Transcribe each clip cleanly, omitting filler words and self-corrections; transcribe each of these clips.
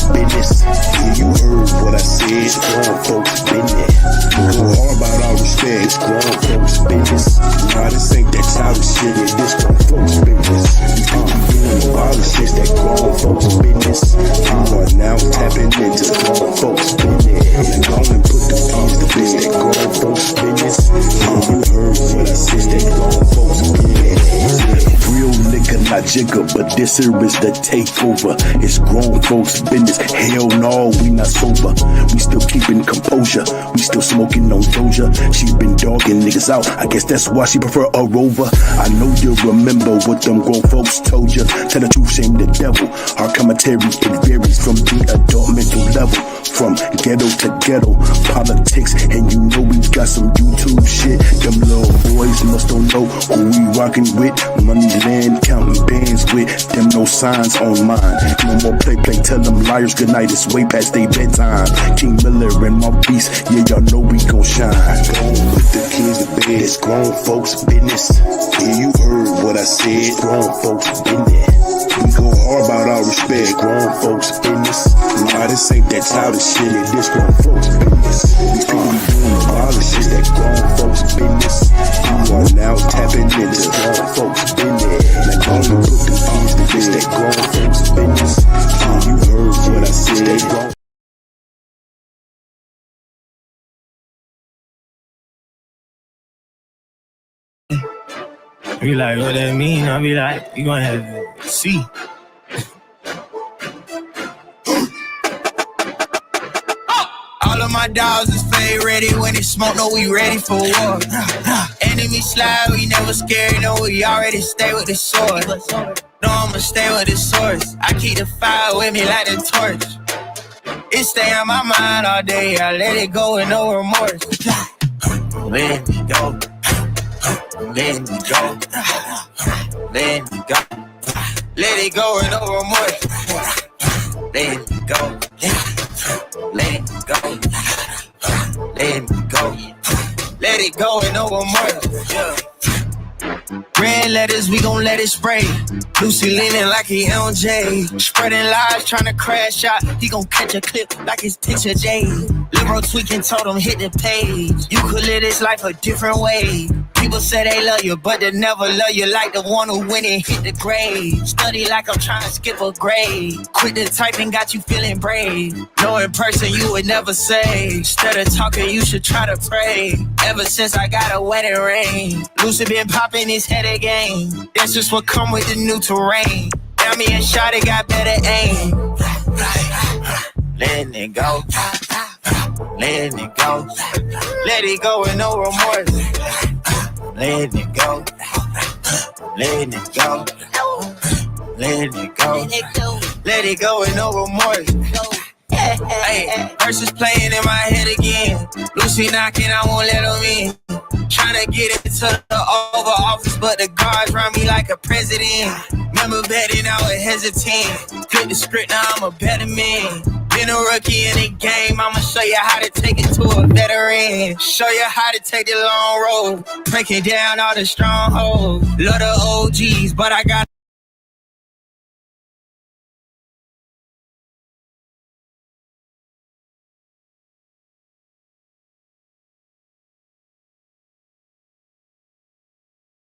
folks' business. Yeah, you heard what I said, grown folks' business. Go hard about our respect, it's grown folks' business. Nah, this ain't that childish shit, yeah, this grown folks' business. You doing the violent shit, that grown folks' business. You are now tapping into grown folks' business. And go and put the peas to bitch, that grown folks' business. Yeah, you heard what I said, that grown folks' business. Real nigga, not jigger, but this here is the takeover. It's grown folks' business. Hell no, we not sober. We still keeping composure. We still smoking on Doja. She been dogging niggas out. I guess that's why she prefer a Rover. I know you remember what them grown folks told you. Tell the truth, shame the devil. Our commentary, it varies from the adult mental level. From ghetto to ghetto politics, and you know we got some YouTube shit. Them little boys must don't know who we rockin' with. Money, land, counting bands with. Them no signs on mine. No more play, tell them liars goodnight. It's way past their bedtime. King Miller and my beast, yeah, y'all know we gon' shine. Go with the kids to bed, it's grown folks' business. Yeah, you heard what I said, grown folks' business. We go hard about our respect, grown folks' business. Nah, this ain't that childish shit, it this grown folks' business. We doing the violent shit, that grown folks' business. You are now tapping into grown folks' business. Like only put the peas to bitch, that grown folks' business. You heard what I said, that grown. Be like, what that mean? I be like, you gonna have to see. All of my dogs is fade ready. When it smoke, no, we ready for war. Enemy slide, we never scared. No, we already stay with the sword. No, I'ma stay with the source. I keep the fire with me like the torch. It stay on my mind all day. I let it go with no remorse. Let me go. Let me go. Let me go. Let it go with no remorse. Let me go. Let me go. Let me go. Let it go with no remorse. Yeah. Red letters, we gon' let it spray. Lucy leaning like he LJ. Spreading lies, tryna crash out. He gon' catch a clip like it's Teacher J. Liberal tweaking told him hit the page. You could live this life a different way. People say they love you, but they never love you like the one who went and hit the grave. Study like I'm trying to skip a grade. Quit the typing, got you feeling brave. No in person, you would never say. Instead of talking, you should try to pray. Ever since I got a wedding ring, Lucy been popping his head again. That's just what come with the new terrain. Now me and Shotty got better aim. Letting it go. Letting it go. Let it go with no remorse. Letting it go. Letting it go. Letting it go. Let it go with no remorse. Hey, verses playing in my head again. Lucy knocking, I won't let them in. Tryna get into the Oval Office, but the guards run me like a president. Remember betting, I was hesitant. Flip the script, now I'm a better man. Been a rookie in the game, I'ma show you how to take it to a veteran. Show you how to take the long road, breaking down all the strongholds. Love the OGs, but I got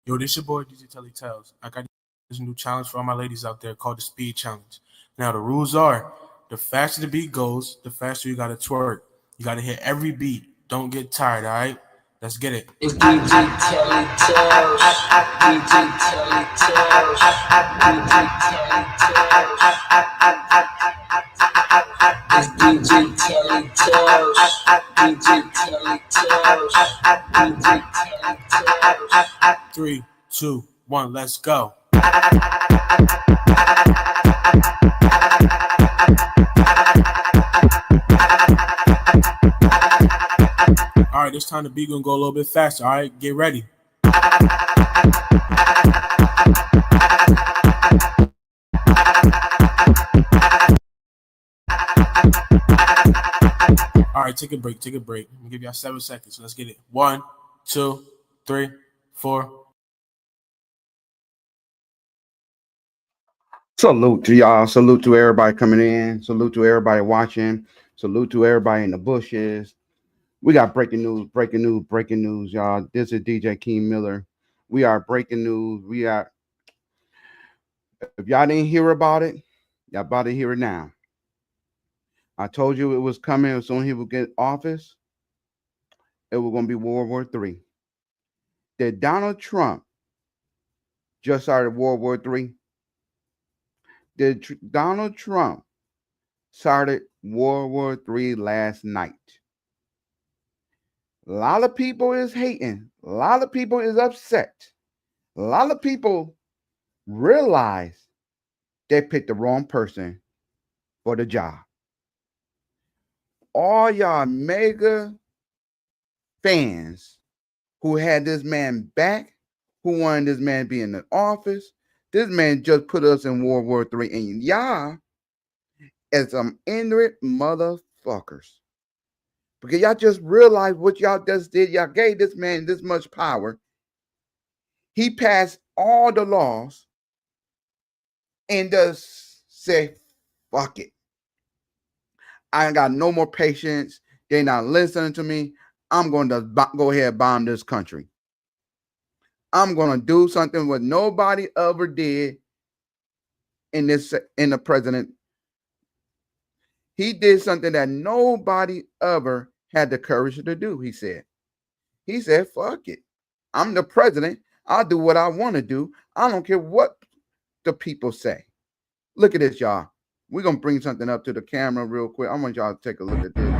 Yo, this your boy DJ Telly Tells. I got this new challenge for all my ladies out there called the Speed Challenge. Now the rules are, the faster the beat goes, the faster you gotta twerk. You gotta hit every beat. Don't get tired, all right? Let's get it. It's DJ Telly Tells. DJ Telly Tells. It's DJ Telly Tells. DJ Telly Tells. 3, 2, 1, let's go. All right, this time the beat gonna go a little bit faster. All right, get ready. All right, take a break. I'm gonna give y'all 7 seconds. So let's get it. 1, 2, 3, 4. Salute to y'all. Salute to everybody coming in. Salute to everybody watching. Salute to everybody in the bushes. We got breaking news, y'all. This is DJ King Miller. We are breaking news. If y'all didn't hear about it, y'all about to hear it now. I told you it was coming as soon as he would get office. It was going to be World War III. Did Donald Trump just started World War III? Did Donald Trump started World War III last night? A lot of people is hating. A lot of people is upset. A lot of people realize they picked the wrong person for the job. All y'all mega fans who had this man back, who wanted this man to be in the office, this man just put us in World War III, and y'all as some ignorant motherfuckers. Because y'all just realized what y'all just did. Y'all gave this man this much power. He passed all the laws and just say, fuck it. I ain't got no more patience. They're not listening to me. I'm going to go ahead and bomb this country. I'm going to do something what nobody ever did in the president. He did something that nobody ever had the courage to do, he said. He said, fuck it. I'm the president. I'll do what I want to do. I don't care what the people say. Look at this, y'all. We're going to bring something up to the camera real quick. I want y'all to take a look at this.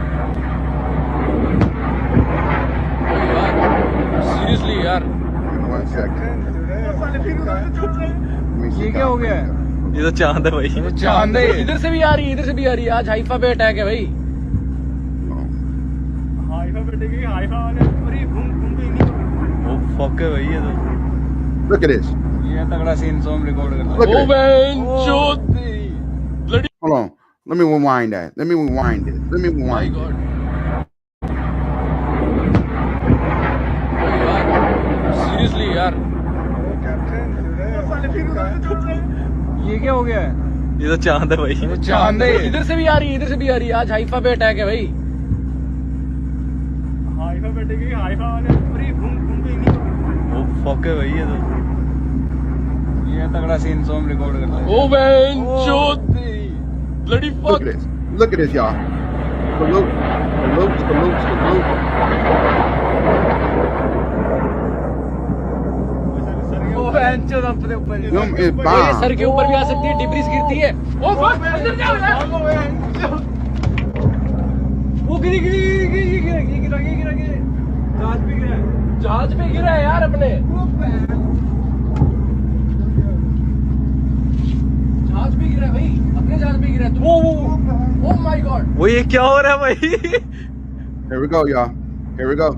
Seriously, yaar. 1 second. ये क्या हो गया है? ये तो चांद है भाई। तो चांद है। इधर से भी आ रही है, इधर से भी आ रही है। आज हाइफा पे अटैक है भाई। हाइफा पे अटैक है, हाइफा वाले पूरी घूम के नहीं। वो फक है भाई ये तो। Look at this. ये तगड़ा सीन सॉन्ग रिकॉर्ड कर रहा है। ओ बहन चोद। Hold on. Let me rewind that. Let me rewind it. Let me rewind it. Seriously, यार। ये क्या हो गया है? ये तो चांद है भाई। तो चांद है। इधर से भी आ रही है, इधर से भी आ रही है। आज हाइफा पे अटैक है भाई। हाइफा पे अटैक है, हाइफा वाले पूरी घूम के नहीं। वो फक है भाई ये तो। ये तगड़ा सीन सॉन्ग रिकॉर्ड कर रहा है। ओ बहन चोद। Bloody fuck. Look at this, y'all. Salute. ओ बहन चोद अपने ऊपर। ये सर के ऊपर भी आ सकती है, डिब्रीज गिरती है। ओ फक अंदर जाओ यार। वो गिरा। जहाज पे गिरा है यार अपने। जहाज पे गिरा है भाई, अपने जहाज पे गिरा है। Oh my God. वो ये क्या हो रहा है भाई? Here we go, y'all. Here we go.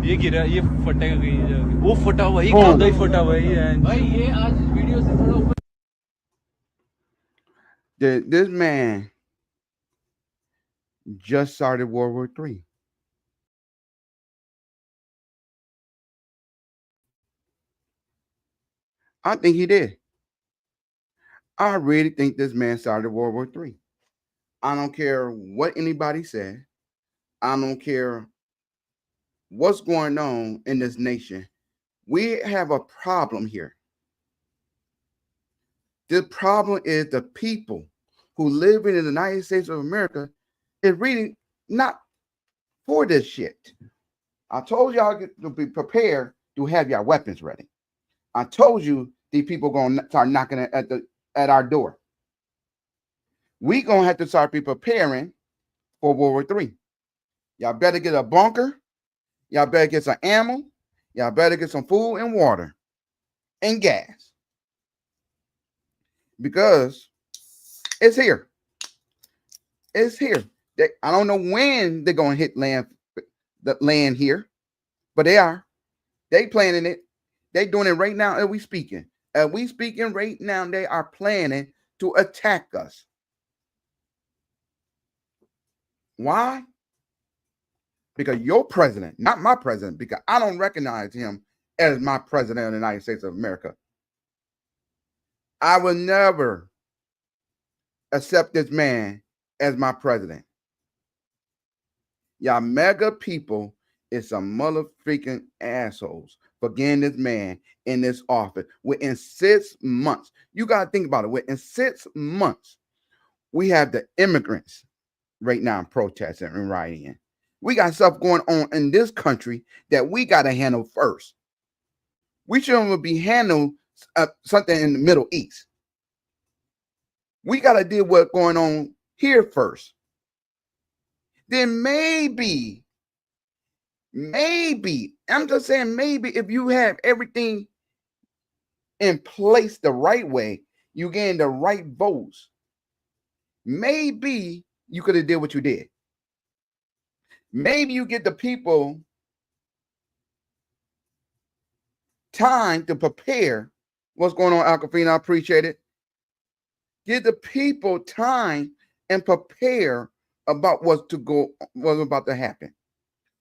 ये गिरा, ये फटेगा कहीं जाके। वो फटा भाई, कांदा ही फटा भाई। भाई ये आज वीडियो से थोड़ा ऊपर। This man just started World War III. I think he did. I really think this man started World War III. I don't care what anybody said. I don't care what's going on in this nation. We have a problem here. The problem is the people who live in the United States of America is really not for this shit. I told y'all to be prepared to have your weapons ready. I told you these people gonna start knocking at our door. We gonna have to start be preparing for World War III. Y'all better get a bunker. Y'all better get some ammo. Y'all better get some food and water and gas. Because it's here. It's here. I don't know when they're gonna hit the land here, but they are. They planning it. They doing it right now as we speaking. As we speaking right now, they are planning to attack us. Why? Because your president, not my president, because I don't recognize him as my president of the United States of America. I will never accept this man as my president. Y'all mega people is some motherfucking assholes for getting this man in this office within 6 months. You got to think about it. Within 6 months, we have the immigrants right now protesting and rioting. We got stuff going on in this country that we got to handle first. We shouldn't be handling something in the Middle East. We got to deal with what's going on here first. Then maybe, I'm just saying, maybe if you have everything in place the right way, you gain the right votes, maybe you could have did what you did. Maybe you get the people time to prepare. What's going on, Aquafina? I appreciate it. Give the people time and prepare about what's about to happen.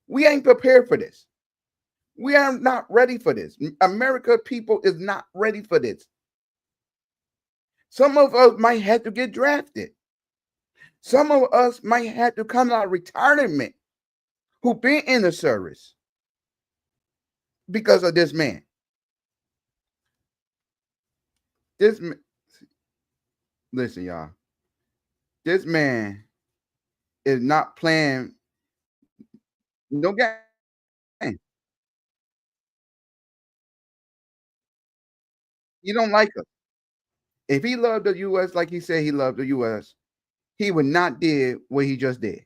We ain't prepared for this. We are not ready for this. America people is not ready for this. Some of us might have to get drafted. Some of us might have to come out of retirement who been in the service because of this man. Listen, y'all. This man is not playing no game. You don't like us. If he loved the U.S. like he said he loved the U.S., he would not did what he just did.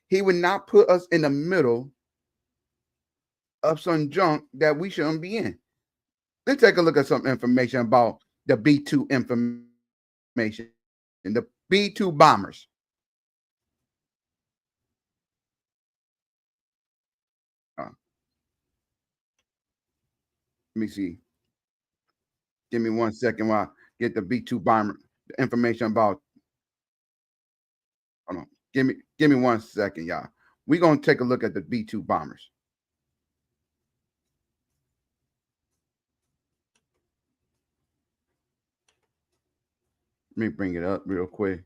He would not put us in the middle of some junk that we shouldn't be in. Let's take a look at some information about the B-2 information and the B-2 bombers. Let me see. Give me 1 second while I get the B-2 bomber information about. Hold on. Give me 1 second, y'all. We're gonna take a look at the B-2 bombers. Let me bring it up real quick.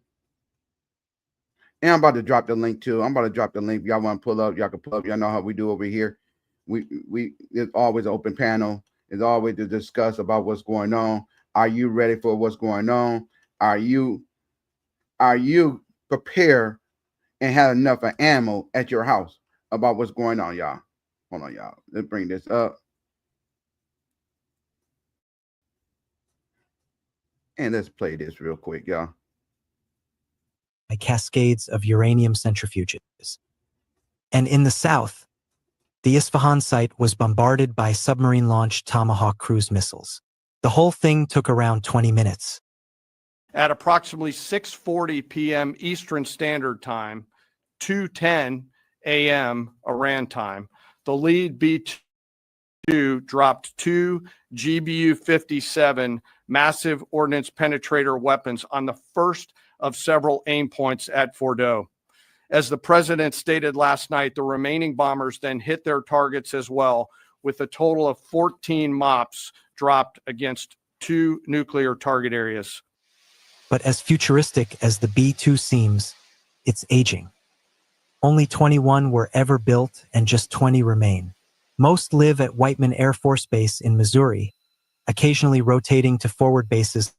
And I'm about to drop the link too. I'm about to drop the link. If y'all want to pull up, y'all can pull up. Y'all know how we do over here. We there's always an open panel. There's always to discuss about what's going on. Are you ready for what's going on? Are you prepared and have enough of ammo at your house about what's going on, y'all? Hold on, y'all. Let's bring this up. And let's play this real quick, y'all. Cascades of uranium centrifuges. And in the south, the Isfahan site was bombarded by submarine-launched Tomahawk cruise missiles. The whole thing took around 20 minutes. At approximately 6:40 p.m. Eastern Standard Time, 2:10 a.m. Iran time, the lead B-2 dropped 2 GBU-57 massive ordnance penetrator weapons on the first of several aim points at Fordo. As the president stated last night, the remaining bombers then hit their targets as well, with a total of 14 MOPs dropped against 2 nuclear target areas. But as futuristic as the B-2 seems, it's aging. Only 21 were ever built and just 20 remain. Most live at Whiteman Air Force Base in Missouri, occasionally rotating to forward bases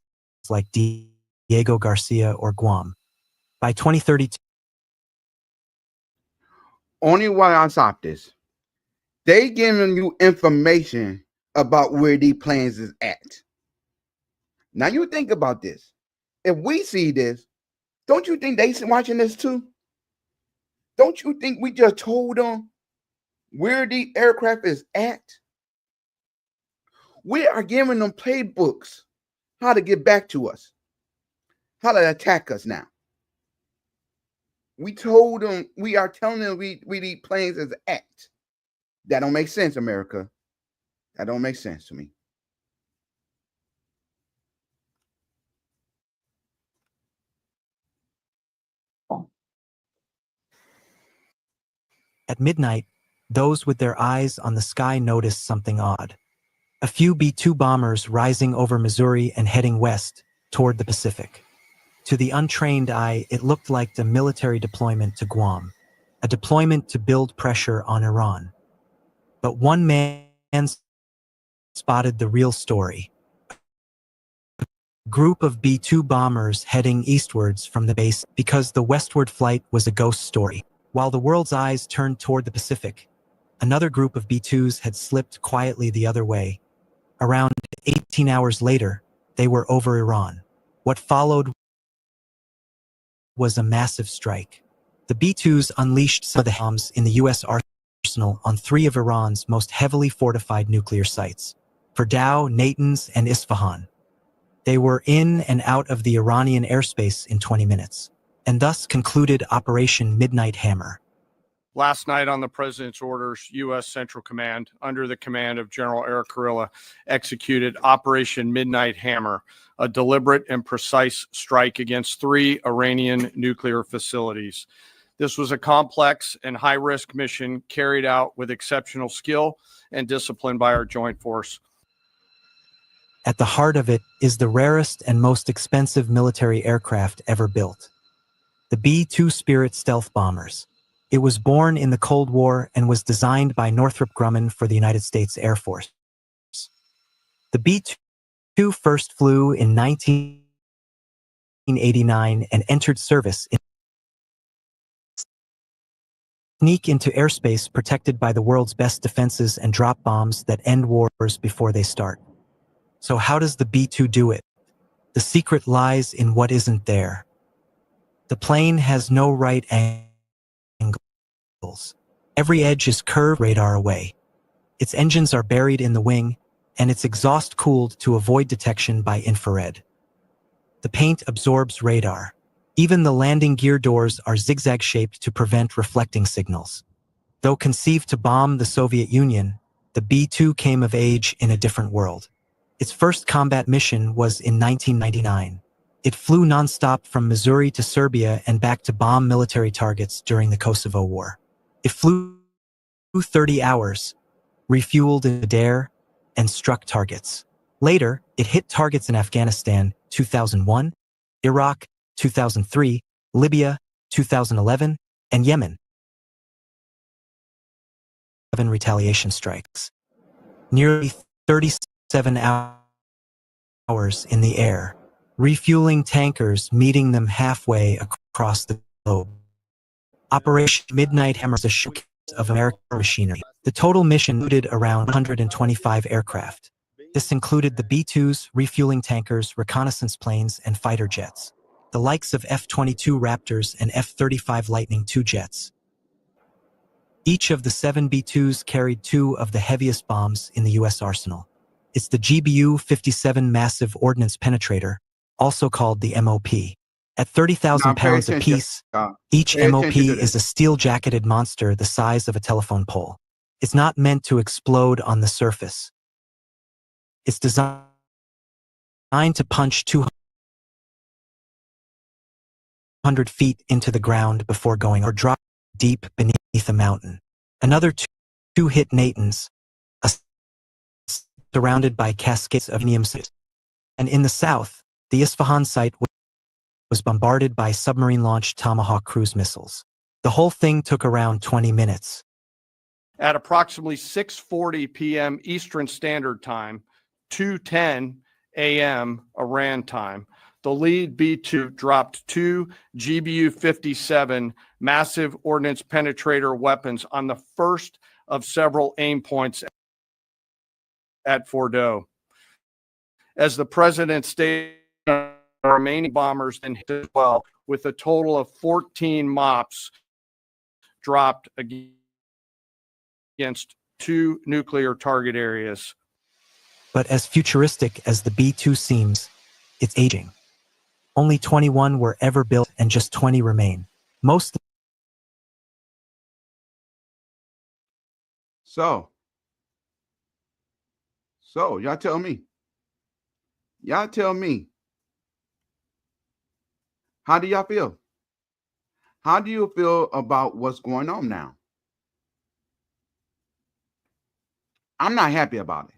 like Diego Garcia or Guam. By 2032, only while I stop this, they giving you information about where these planes is at. Now you think about this. If we see this, don't you think they watching this too? Don't you think we just told them where the aircraft is at? We are giving them playbooks how to get back to us, how to attack us now. We told them, we are telling them we need planes as at. That don't make sense, America. That don't make sense to me. at midnight, those with their eyes on the sky noticed something odd. A few B-2 bombers rising over Missouri and heading west toward the Pacific. To the untrained eye, it looked like a military deployment to Guam, a deployment to build pressure on Iran. But one man spotted the real story. A group of B-2 bombers heading eastwards from the base because the westward flight was a ghost story. While the world's eyes turned toward the Pacific, another group of B-2s had slipped quietly the other way. Around 18 hours later, they were over Iran. What followed was a massive strike. The B-2s unleashed some of the bombs in the U.S. arsenal on 3 of Iran's most heavily fortified nuclear sites, Fordow, Natanz, and Isfahan. They were in and out of the Iranian airspace in 20 minutes, and thus concluded Operation Midnight Hammer. Last night, on the president's orders, U.S. Central Command, under the command of General Eric Kurilla, executed Operation Midnight Hammer, a deliberate and precise strike against 3 Iranian nuclear facilities. This was a complex and high-risk mission carried out with exceptional skill and discipline by our joint force. At the heart of it is the rarest and most expensive military aircraft ever built, the B-2 Spirit stealth bombers. It was born in the Cold War and was designed by Northrop Grumman for the United States Air Force. The B-2 first flew in 1989 and entered service in sneak into airspace protected by the world's best defenses and drop bombs that end wars before they start. So how does the B-2 do it? The secret lies in what isn't there. The plane has no right angle. Every edge is curved radar away. Its engines are buried in the wing, and its exhaust cooled to avoid detection by infrared. The paint absorbs radar. Even the landing gear doors are zigzag-shaped to prevent reflecting signals. Though conceived to bomb the Soviet Union, the B-2 came of age in a different world. Its first combat mission was in 1999. It flew nonstop from Missouri to Serbia and back to bomb military targets during the Kosovo War. It flew 30 hours, refueled in Adair, and struck targets. Later, it hit targets in Afghanistan 2001, Iraq 2003, Libya 2011, and Yemen. 7 retaliation strikes. Nearly 37 hours in the air, refueling tankers, meeting them halfway across the globe. Operation Midnight Hammer is a showcase of American machinery. The total mission included around 125 aircraft. This included the B-2s, refueling tankers, reconnaissance planes, and fighter jets, the likes of F-22 Raptors and F-35 Lightning II jets. Each of the 7 B-2s carried 2 of the heaviest bombs in the U.S. arsenal. It's the GBU-57 Massive Ordnance Penetrator, also called the MOP. At 30,000 pounds apiece, each MOP is a steel-jacketed monster the size of a telephone pole. It's not meant to explode on the surface. It's designed to punch 200 feet into the ground before going or drop deep beneath a mountain. Another 2 hit Natanz, surrounded by cascades of uranium sites. And in the south, the Isfahan site was bombarded by submarine-launched Tomahawk cruise missiles. The whole thing took around 20 minutes. At approximately 6:40 p.m. Eastern Standard Time, 2:10 a.m. Iran time, the lead B-2 dropped 2 GBU-57 massive ordnance penetrator weapons on the first of several aim points at Fordow. As the president stated, the remaining bombers then hit as well, with a total of 14 MOPs dropped against 2 nuclear target areas. But as futuristic as the B-2 seems, it's aging. Only 21 were ever built and just 20 remain. Most. So, y'all tell me. Y'all tell me. How do y'all feel? How do you feel about what's going on now? I'm not happy about it.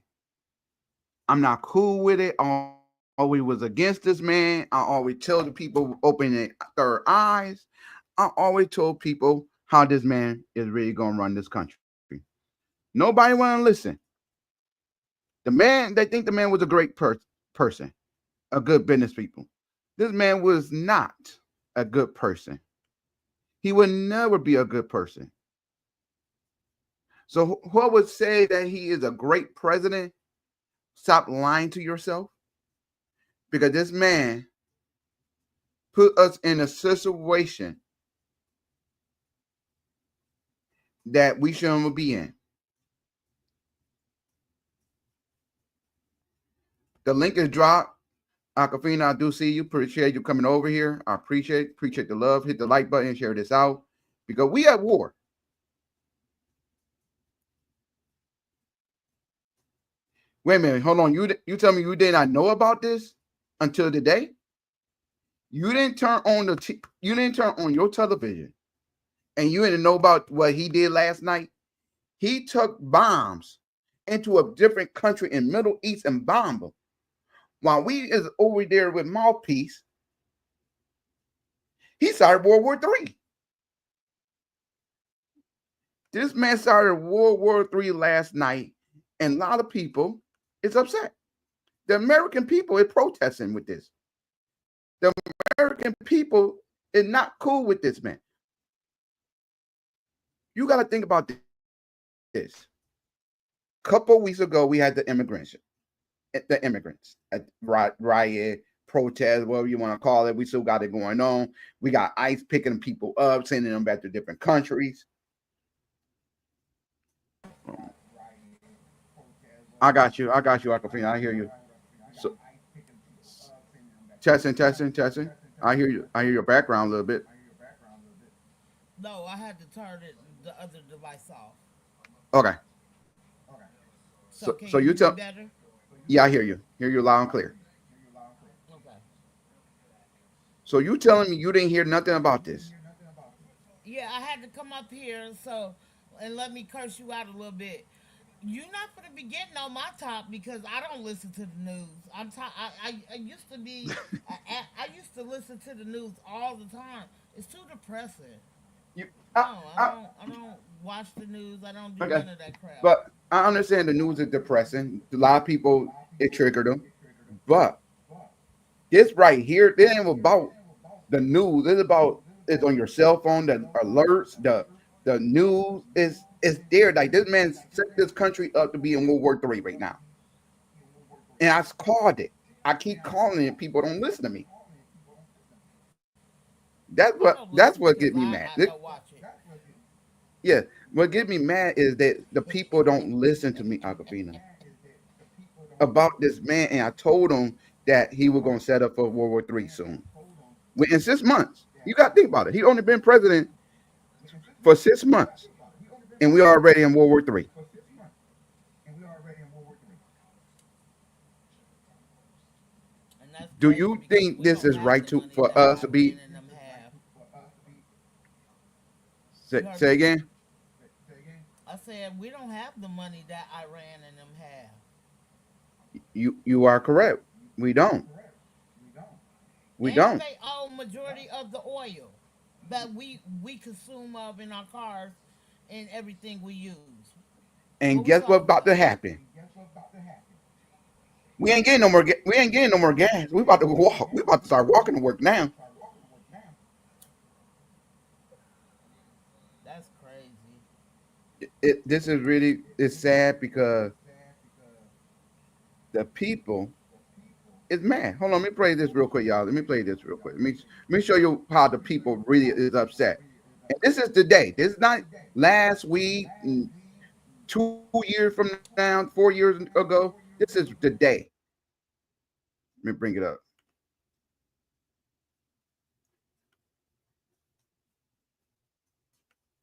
I'm not cool with it. I always was against this man. I always tell the people open their third eyes. I always told people how this man is really going to run this country. Nobody want to listen. The man, they think the man was a great person, a good business people. This man was not a good person. He would never be a good person. So who would say that he is a great president? Stop lying to yourself. Because this man put us in a situation that we shouldn't be in. The link is dropped. Aquafina, I do see you. Appreciate you coming over here. I appreciate the love. Hit the like button and share this out because we at war. Wait a minute. Hold on. You tell me you did not know about this until today? You didn't turn on your television and you didn't know about what he did last night? He took bombs into a different country in Middle East and bombed them. While we is over there with mouthpiece, he started World War III. This man started World War III last night, and a lot of people is upset. The American people is protesting with this. The American people is not cool with this man. You got to think about this. A couple weeks ago, we had the immigrants at riot, protest, whatever you want to call it. We still got it going on. We got ICE picking people up, sending them back to different countries. I got you, Aquafina. I hear you. So, testing. I hear you. I hear your background a little bit. No, I had to turn the other device off. Okay. So you tell. Better? Yeah, I hear you. Hear you loud and clear. Okay. So you telling me you didn't hear nothing about this? Yeah, I had to come up here and let me curse you out a little bit. You're not going to be getting on my top because I don't listen to the news. I used to be. I used to listen to the news all the time. It's too depressing. I don't watch the news. I don't do none of that crap. But I understand the news is depressing. A lot of people, it triggered them. But this right here, it ain't about the news. It's on your cell phone, the alerts, the news is there. Like this man set this country up to be in World War III right now. And I called it. I keep calling it. People don't listen to me. That's what gets me mad. Yeah, what gets me mad is that the people don't listen to me, Aquafina, about this man. And I told him that he was going to set up for World War III soon. In 6 months. You got to think about it. He only been president for 6 months. And we are already in World War III. Do you think this is right for us to be? Say again? I said we don't have the money that Iran and them have. You are correct. We don't. We don't. They own majority of the oil that we consume of in our cars and everything we use. And guess what's about to happen? We ain't getting no more. We ain't getting no more gas. We about to walk. We about to start walking to work now. That's crazy. This is really sad because the people is mad. Hold on, let me play this real quick, y'all. Let me play this real quick. Let me show you how the people really is upset. And this is today. This is not last week, 2 years from now, 4 years ago. This is today. Let me bring it up.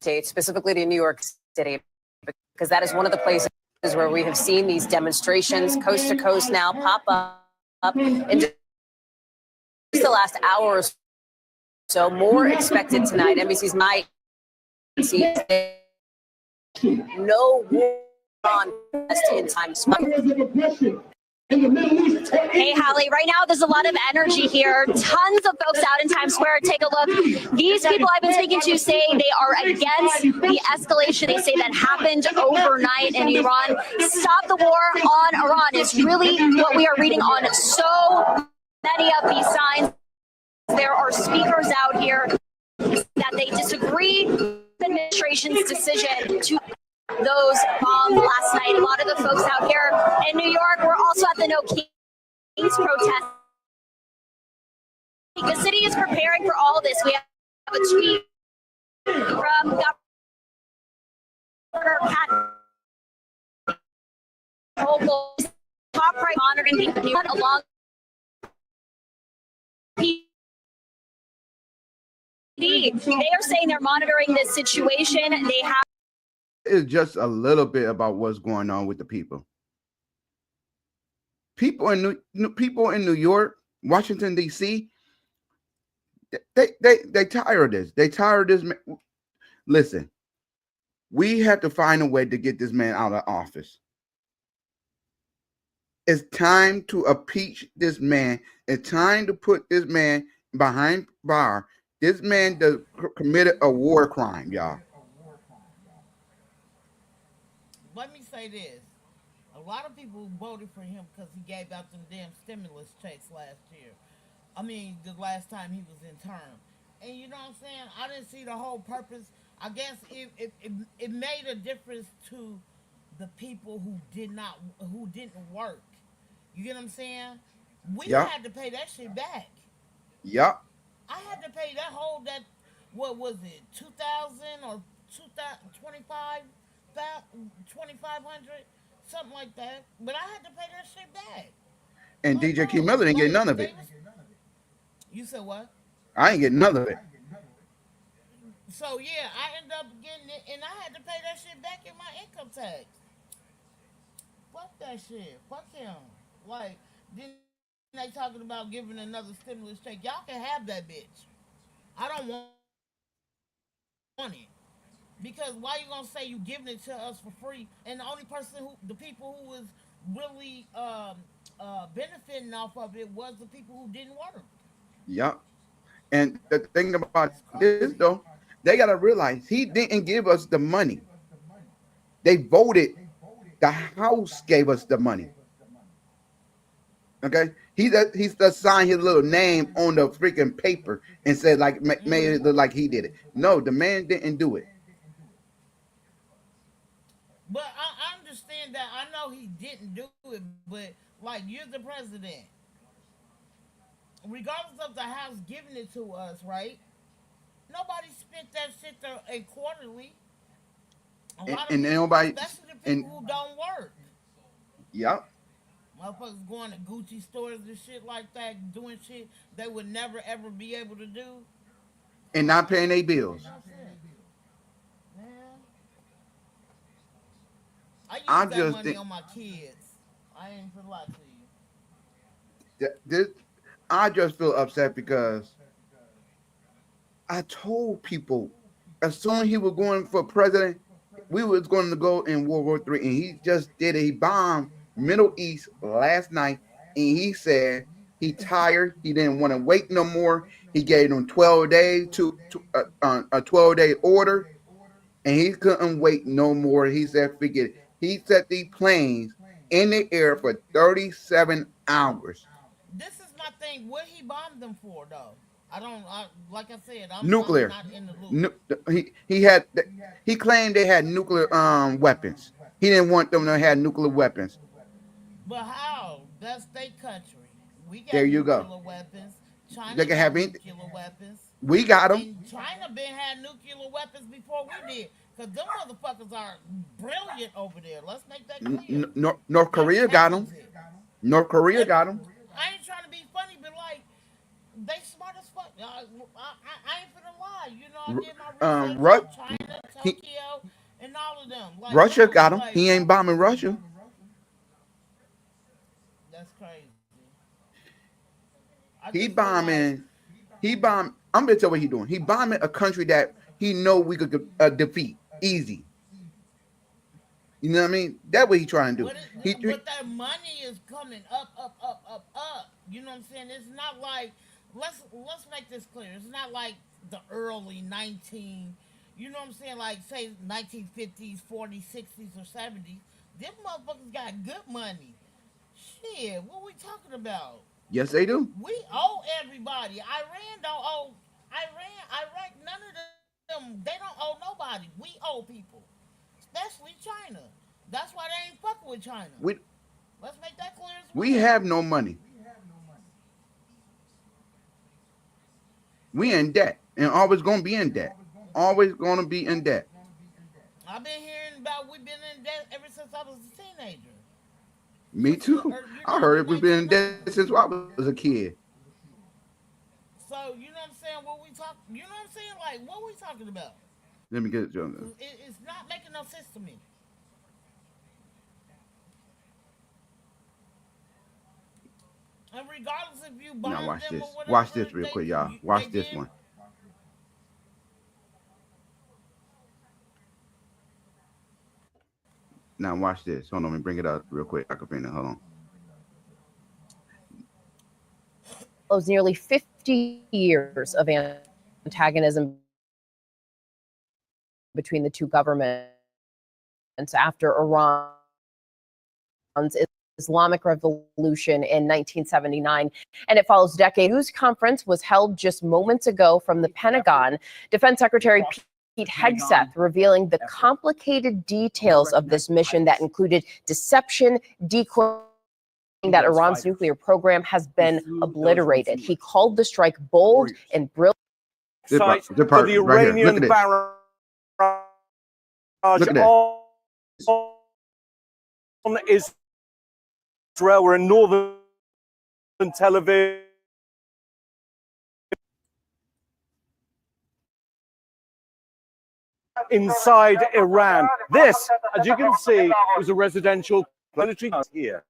States, specifically to New York City, because that is one of the places where we have seen these demonstrations coast to coast now pop up in just the last hour or so. More expected tonight. NBC's Mike sees no war on in Times Square. Hey, Holly, right now there's a lot of energy here. Tons of folks out in Times Square. Take a look. These people I've been speaking to say they are against the escalation. They say that happened overnight in Iran. Stop the war on Iran is really what we are reading on so many of these signs. There are speakers out here that they disagree with the administration's decision to those bombed last night. A lot of the folks out here in New York were also at the No Kings protest. The city is preparing for all of this. We have a tweet from Governor Pat Hochul, top right monitoring along. They are saying they're monitoring this situation. They have. It's just a little bit about what's going on with the people. People in New York, Washington D.C. They tired of this. They tired of this. Listen, we have to find a way to get this man out of office. It's time to impeach this man. It's time to put this man behind bar. This man committed a war crime, y'all. Let me say this. A lot of people voted for him because he gave out them damn stimulus checks last year. I mean, the last time he was in term. And you know what I'm saying? I didn't see the whole purpose. I guess it made a difference to the people who didn't work. You get what I'm saying? We had to pay that shit back. Yep. I had to pay what was it, 2,000 or 2,025? 2,500, something like that. But I had to pay that shit back. And DJ Q Miller didn't get none of it. You said what? I ain't getting none of it. So yeah, I ended up getting it, and I had to pay that shit back in my income tax. Fuck that shit. Fuck him. Like, then they talking about giving another stimulus check. Y'all can have that bitch. I don't want it. Because why you gonna say you giving it to us for free? And the only person the people who was really benefiting off of it was the people who didn't work. Yep. And the thing about this though, they gotta realize he didn't give us the money. They voted. The House gave us the money. Okay, he just signed his little name on the freaking paper and said like made it look like he did it. No, the man didn't do it. But I understand that. I know he didn't do it, but like, you're the president. Regardless of the House giving it to us, right? Nobody spent that shit there quarterly. A lot of people, nobody, especially the people who don't work. Yep. Motherfuckers going to Gucci stores and shit like that, doing shit they would never ever be able to do. And not paying their bills. I use that money on my kids. I ain't gonna lie to you. I just feel upset because I told people as soon as he was going for president, we was going to go in World War III, and he just did it. He bombed Middle East last night, and he said he tired. He didn't want to wait no more. He gave them 12 days to a 12-day order, and he couldn't wait no more. He said, "Forget it." He set these planes in the air for 37 hours. This is my thing. What he bombed them for, though? Like I said, I'm nuclear. not in the loop. He claimed they had nuclear weapons. He didn't want them to have nuclear weapons. But how? That's their country. We got there you nuclear go. Weapons. China they can have nuclear weapons. We got them. And China been had nuclear weapons before we did. Because them motherfuckers are brilliant over there. Let's make that clear. North Korea got them. North Korea got them. I ain't trying to be funny, but like, they smart as fuck. I ain't finna lie. You know, I did my research on China, Tokyo, and all of them. Like, Russia got them. He ain't bombing Russia. That's crazy. He bombed. I'm gonna tell you what he doing. He bombing a country that he know we could defeat easy. You know what I mean? That's what he trying to do. But that money is coming up. You know what I'm saying? It's not like let's make this clear. It's not like the early 19. You know what I'm saying? Like say 1950s, 40s, 60s, or 70s. Them motherfuckers got good money. Shit, what we talking about? Yes, they do. We owe everybody. Iran don't owe. Iraq, none of them. They don't owe nobody. We owe people, especially China. That's why they ain't fucking with China. Let's make that clear as well. We have no money. We in debt, and always gonna be in debt. Always gonna be in debt. I've been hearing about we've been in debt ever since I was a teenager. Me too. I heard we've been in debt since I was a kid. So you know what I'm saying? What we talk? You know what I'm saying? Like what we talking about? Let me get it, John. It's not making no sense to me. And regardless if you buy now watch them this. or whatever, Watch this real quick, y'all. Watch this one. Now watch this. Hold on, let me bring it up real quick. I can bring it. Hold on. Follows nearly 50 years of antagonism between the two governments after Iran's Islamic Revolution in 1979, and it follows decades. News conference was held just moments ago from the Pentagon. Defense Secretary Pete Hegseth revealing the complicated details of this mission that included deception, decoy, that Iran's nuclear program has been obliterated. He called the strike bold and brilliant. Site for the Iranian barrage on Israel. We're in northern Tel Aviv. Inside Iran. This, as you can see, was a residential military here.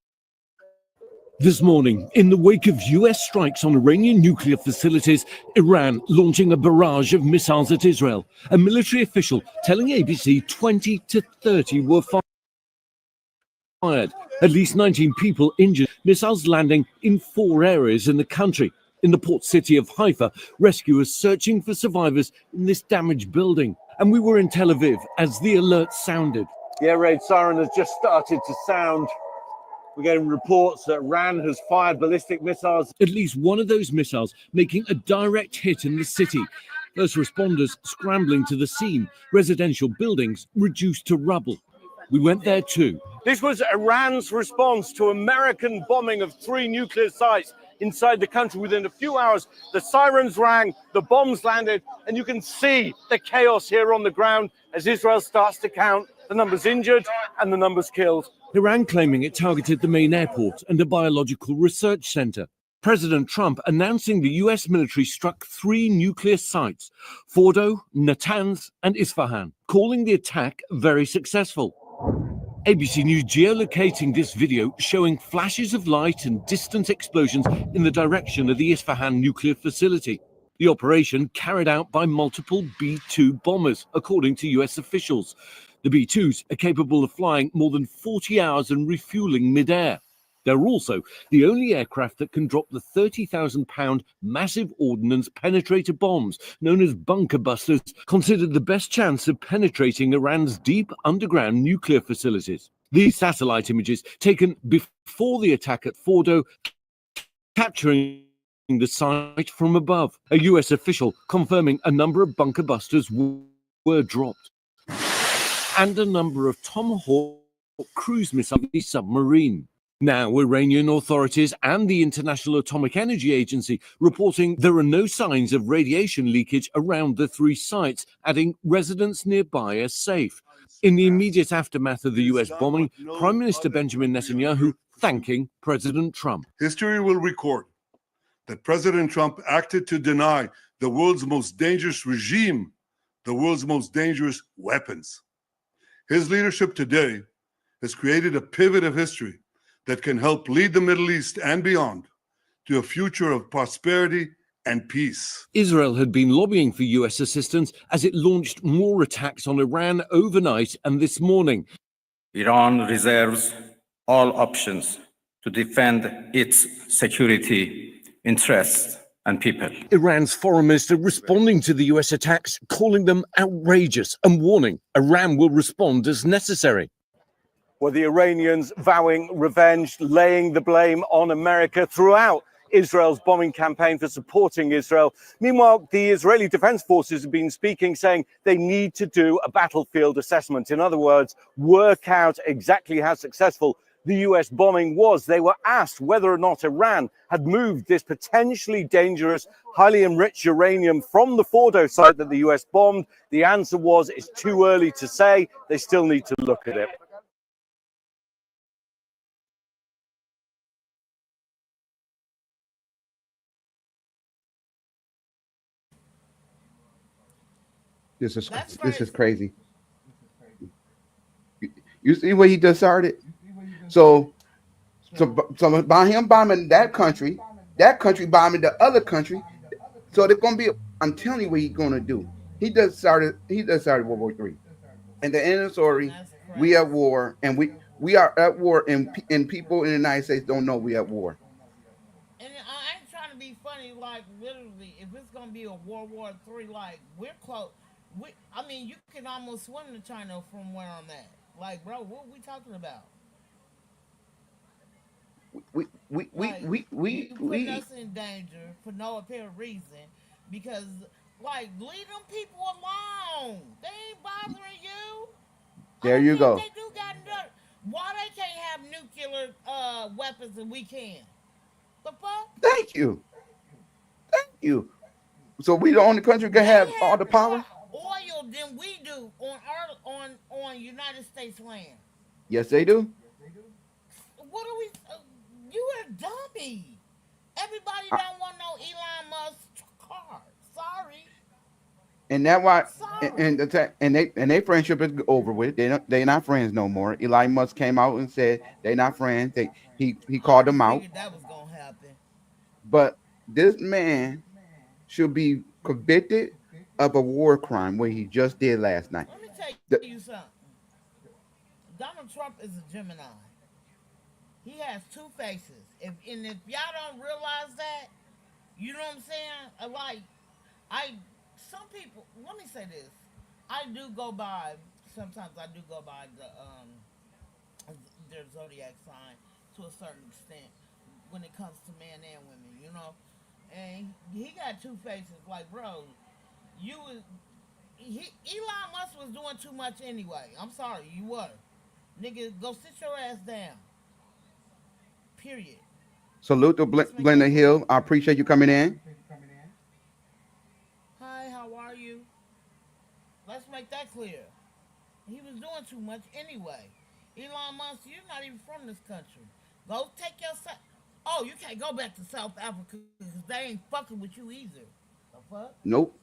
This morning, in the wake of US strikes on Iranian nuclear facilities, Iran launching a barrage of missiles at Israel. A military official telling ABC 20 to 30 were fired. At least 19 people injured. Missiles landing in 4 areas in the country. In the port city of Haifa, rescuers searching for survivors in this damaged building. And we were in Tel Aviv as the alert sounded. The air raid siren has just started to sound. We're getting reports that Iran has fired ballistic missiles. At least one of those missiles making a direct hit in the city. First responders scrambling to the scene. Residential buildings reduced to rubble. We went there too. This was Iran's response to American bombing of 3 nuclear sites inside the country. Within a few hours, the sirens rang, the bombs landed, and you can see the chaos here on the ground as Israel starts to count the numbers injured and the numbers killed. Iran claiming it targeted the main airport and a biological research center. President Trump announcing the US military struck 3 nuclear sites, Fordo, Natanz, and Isfahan, calling the attack very successful. ABC News geolocating this video showing flashes of light and distant explosions in the direction of the Isfahan nuclear facility. The operation carried out by multiple B-2 bombers, according to US officials. The B-2s are capable of flying more than 40 hours and refueling mid-air. They're also the only aircraft that can drop the 30,000-pound massive ordnance penetrator bombs, known as bunker busters, considered the best chance of penetrating Iran's deep underground nuclear facilities. These satellite images, taken before the attack at Fordo, capturing the site from above. A US official confirming a number of bunker busters were dropped. And a number of Tomahawk cruise missile submarine. Now, Iranian authorities and the International Atomic Energy Agency reporting there are no signs of radiation leakage around the 3 sites, adding residents nearby are safe. In the immediate aftermath of the US bombing, Prime Minister Benjamin Netanyahu thanking President Trump. History will record that President Trump acted to deny the world's most dangerous regime the world's most dangerous weapons. His leadership today has created a pivot of history that can help lead the Middle East and beyond to a future of prosperity and peace. Israel had been lobbying for US assistance as it launched more attacks on Iran overnight and this morning. Iran reserves all options to defend its security interests and people. Iran's foreign minister responding to the US attacks, calling them outrageous and warning Iran will respond as necessary. Were the Iranians vowing revenge, laying the blame on America throughout Israel's bombing campaign for supporting Israel. Meanwhile, the Israeli Defense Forces have been speaking, saying they need to do a battlefield assessment. In other words, work out exactly how successful the US bombing was. They were asked whether or not Iran had moved this potentially dangerous, highly enriched uranium from the Fordo site that the US bombed. The answer was it's too early to say. They still need to look at it. This is crazy. You see what he just started? So by him bombing that country bombing the other country. So they're gonna be. I'm telling you what he's gonna do. He just started World War III. And the end of the story, we at war, and we are at war, and people in the United States don't know we at war. And I ain't trying to be funny. Like literally, if it's gonna be a World War III, like we're close. I mean, you can almost swim to China from where I'm at. Like, bro, what are we talking about? We putting us in danger for no apparent reason because, like, leave them people alone. They ain't bothering you. There you go. They do got dirt. Why they can't have nuclear weapons and we can? The fuck? Thank you. So we the only country can have all the power. Oil than we do on United States land. Yes, they do. What are we? You a dummy. Everybody don't want no Elon Musk car. Sorry. And that why and they friendship is over with. They not friends no more. Elon Musk came out and said they not friends. He called them out. That was gonna happen. But this man should be convicted of a war crime, what he just did last night. Let me tell you something. Donald Trump is a Gemini. He has two faces. If y'all don't realize that, you know what I'm saying? Some people. Let me say this. Sometimes I do go by their zodiac sign to a certain extent when it comes to men and women, you know. And he got two faces. Like, bro, Elon Musk was doing too much anyway. I'm sorry, you were. Nigga, go sit your ass down. Period. Salute to Blender Hill. I appreciate you coming in. Hi, how are you? Let's make that clear. He was doing too much anyway. Elon Musk, you're not even from this country. Go take yourself. Oh, you can't go back to South Africa because they ain't fucking with you either. The fuck? Nope.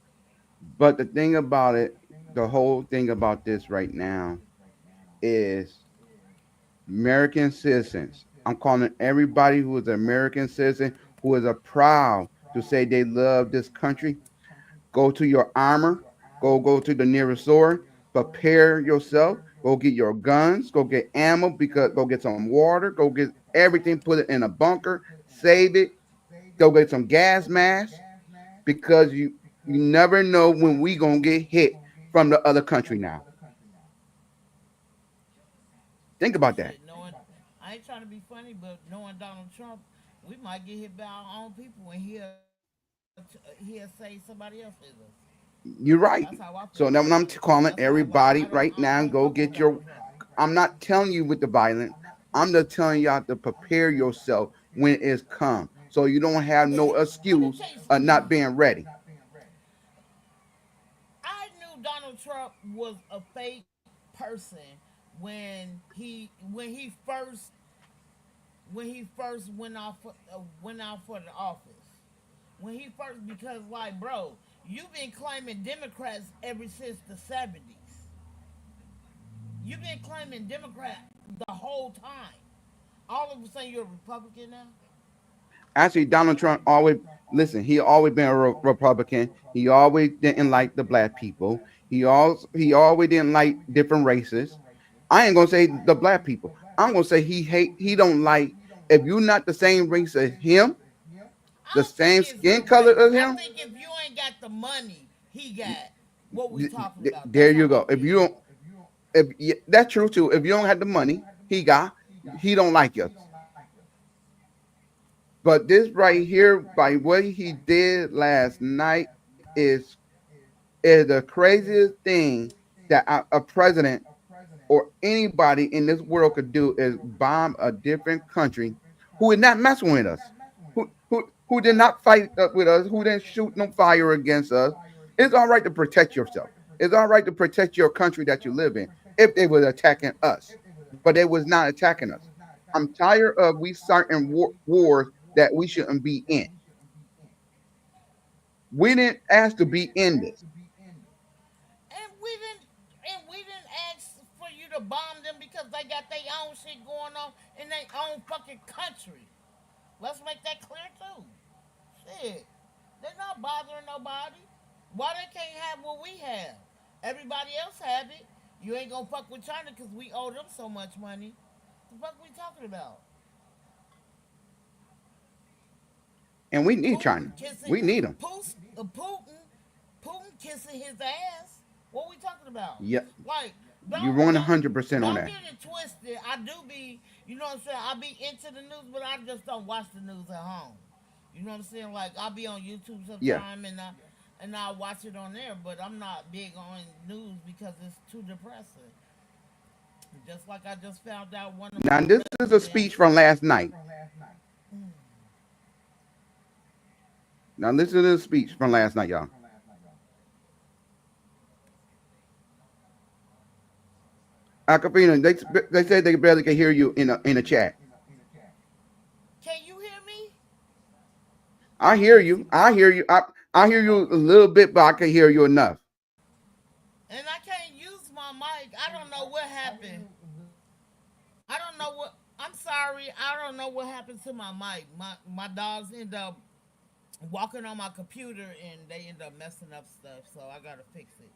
But the thing about it, the whole thing about this right now is American citizens. I'm calling everybody who is an American citizen, who is proud to say they love this country. Go to your armor. Go to the nearest store. Prepare yourself. Go get your guns. Go get ammo. Go get some water. Go get everything. Put it in a bunker. Save it. Go get some gas masks because you never know when we gonna get hit from the other country now. Think about that. I ain't trying to be funny, but knowing Donald Trump, we might get hit by our own people and he'll say somebody else is us. You're right. So now when I'm calling everybody right now, go get your. I'm not telling you with the violence. I'm just telling y'all to prepare yourself when it's come, so you don't have no excuse of not being ready. I knew Donald Trump was a fake person when he first went out for the office. When he first, because like, bro, you've been claiming Democrats ever since the 70s. You've been claiming Democrat the whole time. All of a sudden you're a Republican now? Actually, Donald Trump he always been a Republican. He always didn't like the black people. He always didn't like different races. I ain't gonna say the black people. I'm gonna say he don't like, if you're not the same race as him, the same skin color as him. I think if you ain't got the money he got, what we talking about? There you go. If you don't, that's true too. If you don't have the money he don't like you. But this right here, by what he did last night, is the craziest thing that a president or anybody in this world could do, is bomb a different country who is not messing with us, who did not fight with us, who didn't shoot no fire against us. It's all right to protect yourself. It's all right to protect your country that you live in if they were attacking us, but they was not attacking us. I'm tired of we starting wars that we shouldn't be in. We didn't ask to be in this. And we didn't ask for you to bomb them because they got their own shit going on in their own fucking country. Let's make that clear too. Shit. They're not bothering nobody. Why they can't have what we have? Everybody else have it. You ain't gonna fuck with China because we owe them so much money. What the fuck we talking about? And we need China. We need them. Putin kissing his ass. What we talking about? Yeah. Like, you're 100% on that. Don't get it twisted. I do be, you know what I'm saying? I be into the news, but I just don't watch the news at home. You know what I'm saying? Like, I'll be on YouTube sometime and I'll watch it on there, but I'm not big on news because it's too depressing. Just like I just found out one of Now, this is a speech from last night. Now, listen to this speech from last night, y'all. Acapina, they said they barely can hear you in a chat. Can you hear me? I hear you. I hear you. I hear you a little bit, but I can hear you enough. And I can't use my mic. I don't know what happened. I don't know what. I'm sorry. I don't know what happened to my mic. My dogs end up walking on my computer and they end up messing up stuff. So I gotta fix it.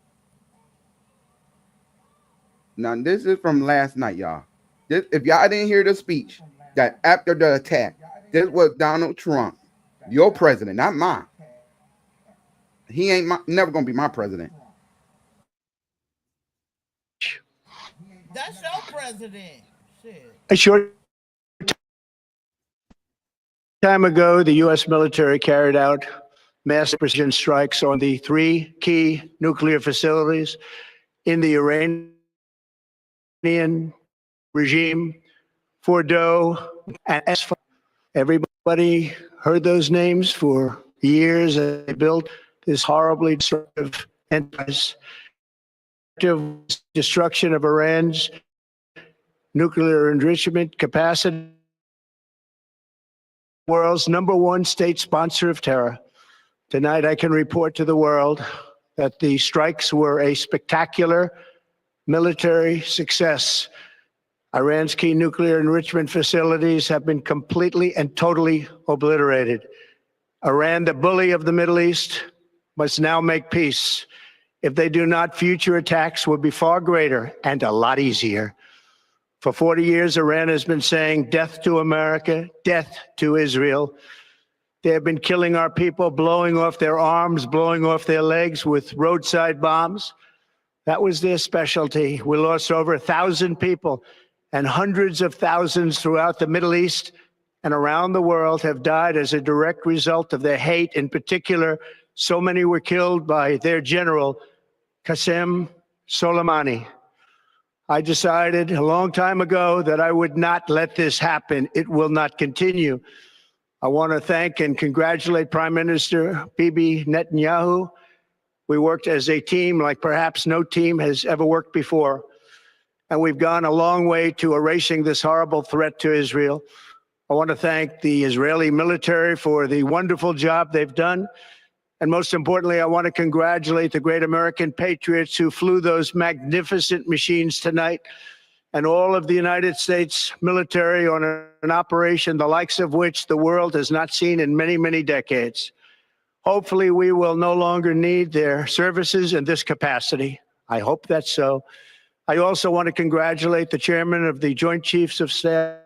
Now, this is from last night, y'all. If y'all didn't hear the speech, that after the attack, this was Donald Trump, your president, not mine. He ain't never gonna be my president. That's your president. Shit. A short time ago, the U.S. military carried out mass precision strikes on the 3 key nuclear facilities in the Iranian regime, Fordow and Isfahan. Everybody heard those names for years. They built this horribly destructive enterprise. Destruction of Iran's nuclear enrichment capacity, world's #1 state sponsor of terror. Tonight, I can report to the world that the strikes were a spectacular military success. Iran's key nuclear enrichment facilities have been completely and totally obliterated. Iran, the bully of the Middle East, must now make peace. If they do not, future attacks will be far greater and a lot easier. For 40 years, Iran has been saying death to America, death to Israel. They have been killing our people, blowing off their arms, blowing off their legs with roadside bombs. That was their specialty. We lost over 1,000 people, and hundreds of thousands throughout the Middle East and around the world have died as a direct result of their hate. In particular, so many were killed by their general, Qasem Soleimani. I decided a long time ago that I would not let this happen. It will not continue. I want to thank and congratulate Prime Minister Bibi Netanyahu. We worked as a team like perhaps no team has ever worked before. And we've gone a long way to erasing this horrible threat to Israel. I want to thank the Israeli military for the wonderful job they've done. And most importantly, I want to congratulate the great American patriots who flew those magnificent machines tonight, and all of the United States military on an operation the likes of which the world has not seen in many, many decades. Hopefully, we will no longer need their services in this capacity. I hope that's so. I also want to congratulate the chairman of the Joint Chiefs of Staff.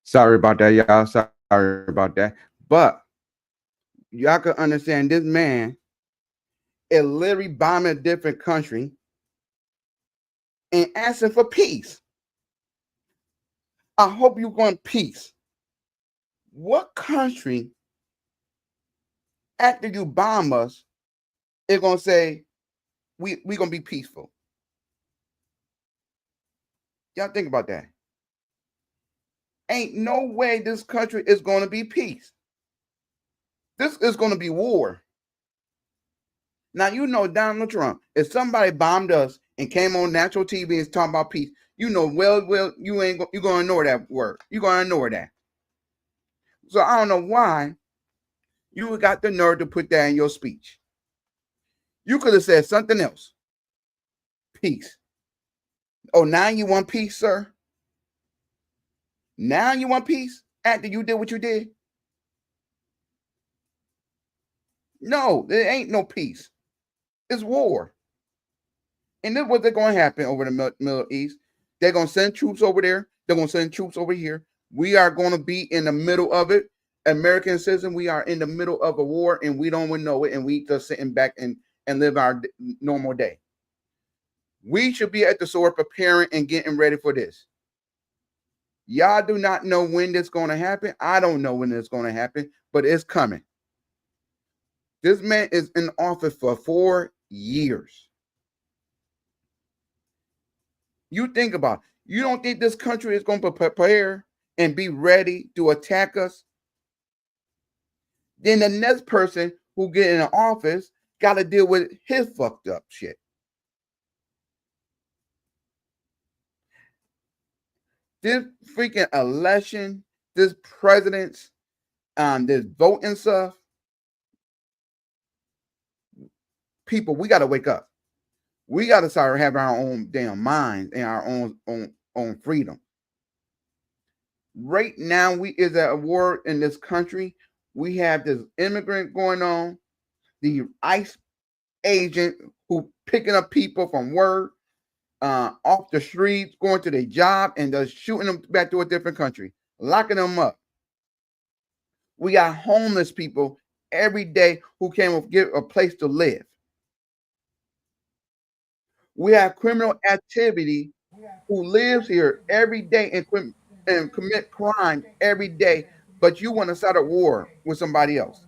Sorry about that, y'all. Sorry about that. But y'all can understand this man is literally bombing a different country and asking for peace. I hope you want peace. What country, after you bomb us, is gonna say we gonna be peaceful? Y'all think about that. Ain't no way this country is gonna be peace. This is gonna be war. Now you know Donald Trump. If somebody bombed us and came on national TV and talking about peace, you know well you gonna ignore that word. You're gonna ignore that. So I don't know why you got the nerve to put that in your speech. You could have said something else. Peace. Oh, now you want peace, sir? Now you want peace after you did what you did? No, there ain't no peace. It's war. And this is what they're going to happen over the Middle East. They're going to send troops over there. They're going to send troops over here. We are going to be in the middle of it. American citizen, we are in the middle of a war and we don't even know it. And we just sitting back and live our normal day. We should be at the sword preparing and getting ready for this. Y'all do not know when this is going to happen. I don't know when it's going to happen, but it's coming. This man is in office for 4 years. You think about it. You don't think this country is going to prepare and be ready to attack us? Then the next person who get in office got to deal with his fucked up shit. This freaking election, this president's, this voting stuff, people, we got to wake up. We got to start having our own damn minds and our own freedom. Right now, we is at a war in this country. We have this immigrant going on, the ICE agent who picking up people from work, off the streets, going to their job, and just shooting them back to a different country, locking them up. We got homeless people every day who can't get a place to live. We have criminal activity who lives here every day and commit crime every day, but you want to start a war with somebody else.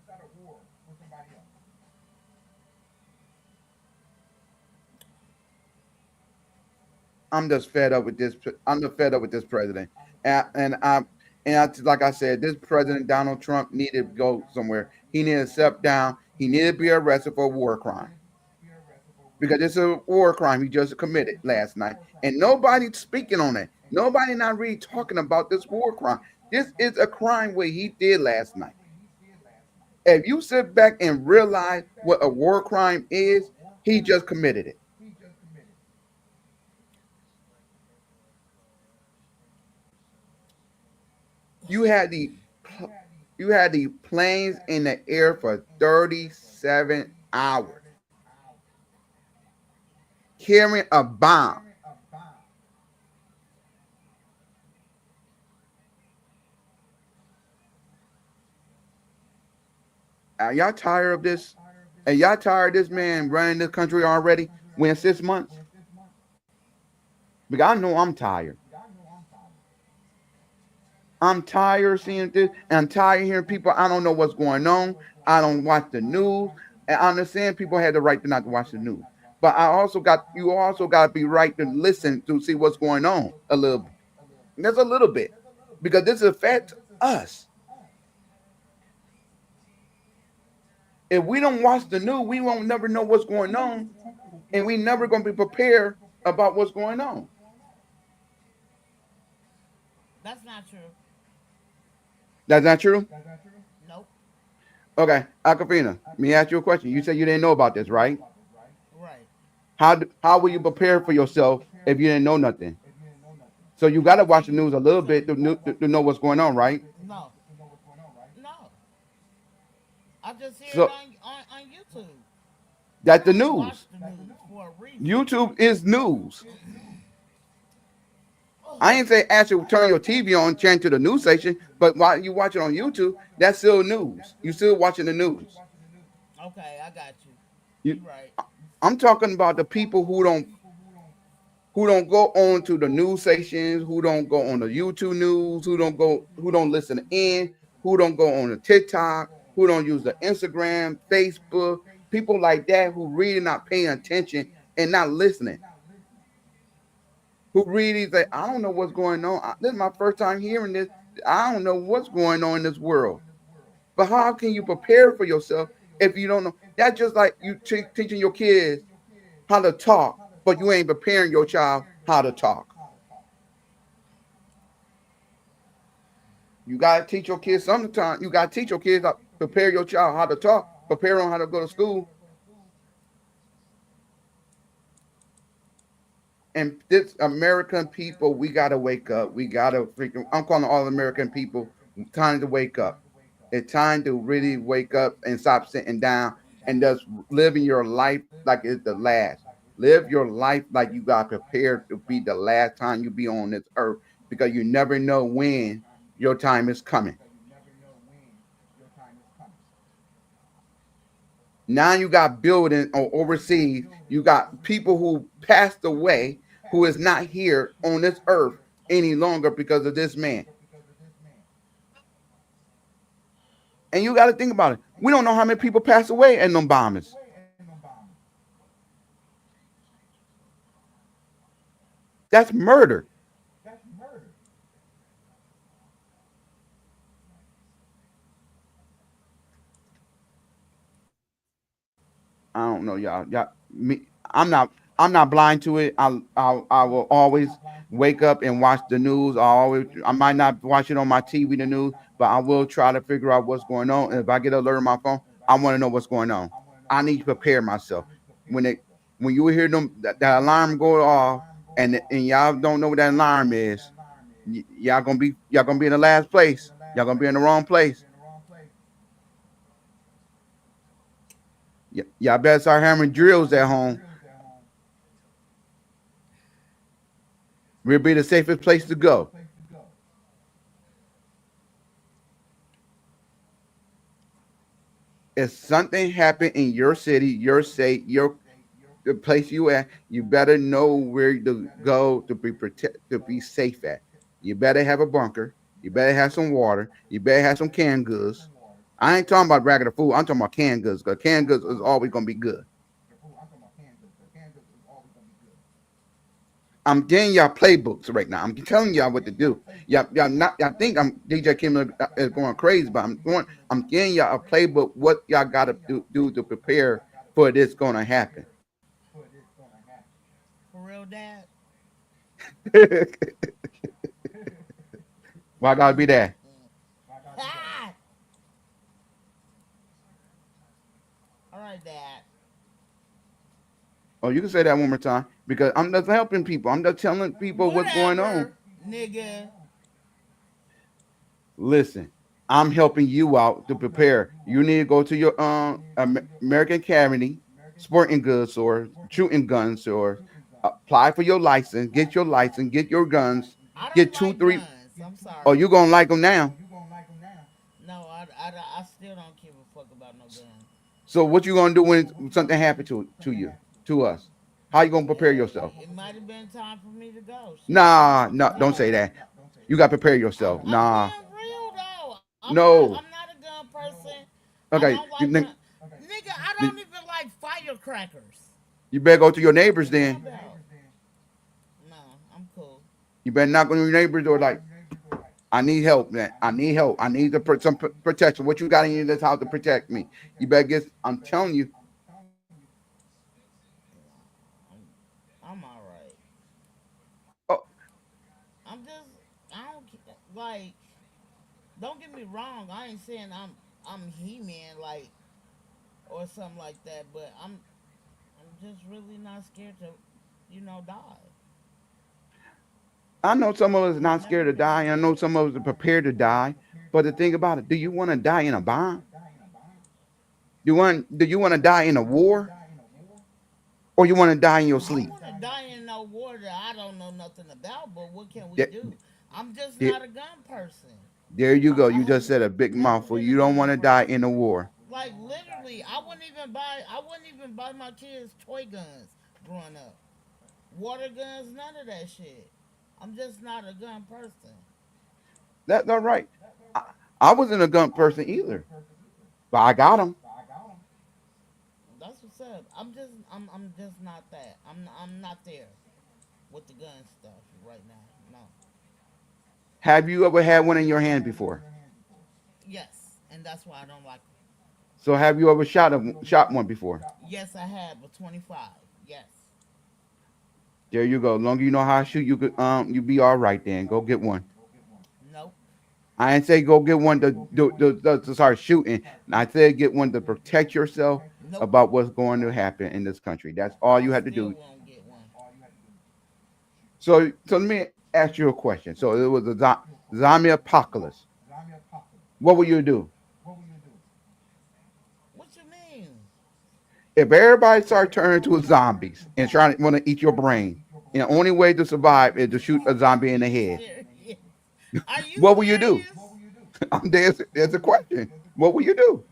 I'm just fed up with this. I'm just fed up with this president, and like I said, this president Donald Trump needed to go somewhere. He needed to step down. He needed to be arrested for a war crime because it's a war crime he just committed last night, and nobody's speaking on it. Nobody not really talking about this war crime. This is a crime what he did last night. If you sit back and realize what a war crime is, he just committed it. You had the planes in the air for 37 hours carrying a bomb. Are y'all tired of this? And y'all tired of this man running this country already? Within 6 months? Because I know I'm tired. I'm tired of seeing this, and I'm tired of hearing people. I don't know what's going on. I don't watch the news. And I understand people had the right to not to watch the news. But you also got to be right to listen to see what's going on a little bit. There's a little bit. Because this affects us. If we don't watch the news, we won't never know what's going on. And we never going to be prepared about what's going on. That's not true. That's not true? Nope. Okay, Aquafina, let me ask you a question. You said you didn't know about this, right? Right. How will you prepare for yourself if you didn't know nothing? So you got to watch the news a little bit to know what's going on, right? No. No. I just hear So- it on YouTube. That's the Watch news. the news for a reason. YouTube is news. I ain't say ask you to turn your TV on, change to the news station, but while you watch it on YouTube, that's still news. You still watching the news. Okay, I got you. You, You're right. I'm talking about the people who don't go on to the news stations, who don't go on the YouTube news, who don't listen in, who don't go on the TikTok, who don't use the Instagram, Facebook, people like that who really not paying attention and not listening. Who really say, I don't know what's going on. This is my first time hearing this. I don't know what's going on in this world. But how can you prepare for yourself if you don't know? That's just like you teaching your kids how to talk, but you ain't preparing your child how to talk. You got to teach your kids sometimes. You got to teach your kids how prepare your child how to talk, prepare them how to go to school. And this American people, we got to wake up. We got to I'm calling all American people, time to wake up. It's time to really wake up and stop sitting down and just living your life like it's the last. Live your life like you got prepared to be the last time you be on this earth, because you never know when your time is coming. Now you got building or overseas, you got people who passed away who is not here on this earth any longer because of this man. And you got to think about it. We don't know how many people passed away in them bombings. That's murder. I don't know, y'all. I'm not blind to it. I will always wake up and watch the news. I might not watch it on my TV, the news, but I will try to figure out what's going on. And if I get an alert on my phone, I want to know what's going on. I need to prepare myself. When you hear them that alarm go off and y'all don't know what that alarm is, y'all gonna be in the last place. Y'all gonna be in the wrong place. Y'all better start hammering drills at home. We'll be the safest place to go. If something happened in your city, your state, the place you at, you better know where to go to be safe at. You better have a bunker. You better have some water. You better have some canned goods. I ain't talking about regular food. I'm talking about canned goods, because canned goods is always gonna be good. I'm getting y'all playbooks right now. I'm telling y'all what to do. Y'all think I'm DJ Kim is going crazy, but I'm getting y'all a playbook. What y'all gotta do to prepare for this gonna happen. For real, Dad? Why I gotta be that? All right, Dad. Oh, you can say that one more time, because I'm just helping people. I'm just telling people what's going on. Nigga. Listen, I'm helping you out to prepare. You need to go to your American Academy, sporting goods store, shooting gun store, apply for your license, get your guns, get two, three. I'm sorry. Oh, you gonna like them now? No, I still don't give a fuck about no gun. So what you gonna do when something happened to us? How you gonna prepare yourself? It might have been time for me to go. Nah, no, don't say that. You gotta prepare yourself. Nah. Real though. No. I'm not a gun person. Okay. Nigga, I don't even like firecrackers. You better go to your neighbors then. No, I'm cool. You better knock on your neighbors or like, I need help, man. I need help. I need some protection. What you got in this house to protect me? You better get. I'm telling you. I'm all right. Oh. I don't like. Don't get me wrong. I ain't saying I'm He-Man like or something like that, but I'm just really not scared to, die. I know some of us are not scared to die. I know some of us are prepared to die. But the thing about it, do you want to die in a bomb? Do you want to die in a war? Or you want to die in your sleep? I want to die in no war that I don't know nothing about, but what can we do? I'm just not a gun person. There you go. You just said a big mouthful. You don't want to die in a war. Like literally, I wouldn't even buy my kids toy guns growing up. Water guns, none of that shit. I'm just not a gun person. That's all right. I wasn't a gun person either, but I got them. That's what's up. I'm just not that. I'm not there with the gun stuff right now. No. Have you ever had one in your hand before? Yes, and that's why I don't like them. So have you ever shot one before? Yes, I have, but 25. Yes. There you go. As long as you know how to shoot, you be all right then. Go get one. Nope. I didn't say go get one to start shooting. I said get one to protect yourself about what's going to happen in this country. That's all you have to do. So let me ask you a question. So it was a zombie apocalypse. What would you do? What you mean? If everybody started turning into zombies and trying to want to eat your brain, and the only way to survive is to shoot a zombie in the head, what will you do? There's a question. What will you do?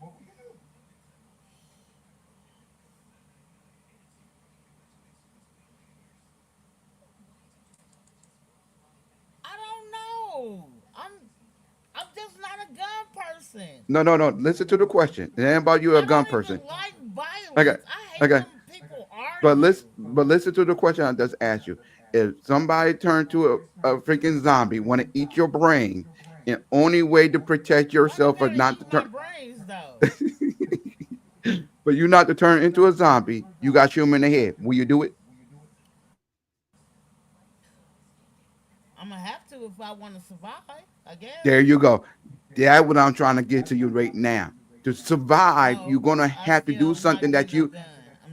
I don't know. I'm just not a gun person. No. Listen to the question. It ain't about you a gun person. Like violence. Okay. But listen to the question I just asked you. If somebody turned to a freaking zombie, want to eat your brain, and only way to protect yourself is not to turn. Brains, though. But you're not to turn into a zombie. You got you in the head. Will you do it? I'm gonna have to if I want to survive. I guess. There you go. That's what I'm trying to get to you right now. To survive, you're gonna have to do something that you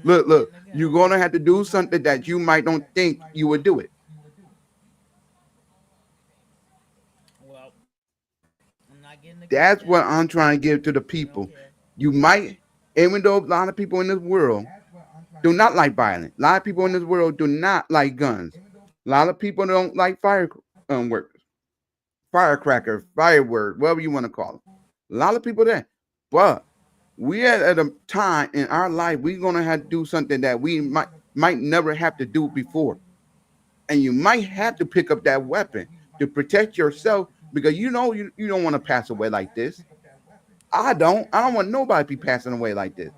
look. You're gonna have to do something that you might don't think you would do it. Well, I'm not getting. That's what I'm trying to give to the people. You might, even though a lot of people in this world do not like violence. A lot of people in this world do not like guns. A lot of people don't like firecrackers, fireworks, whatever you want to call them. A lot of people there, but we at a time in our life we're gonna have to do something that we might never have to do before, and you might have to pick up that weapon to protect yourself because you don't want to pass away like this. I don't want nobody to be passing away like this.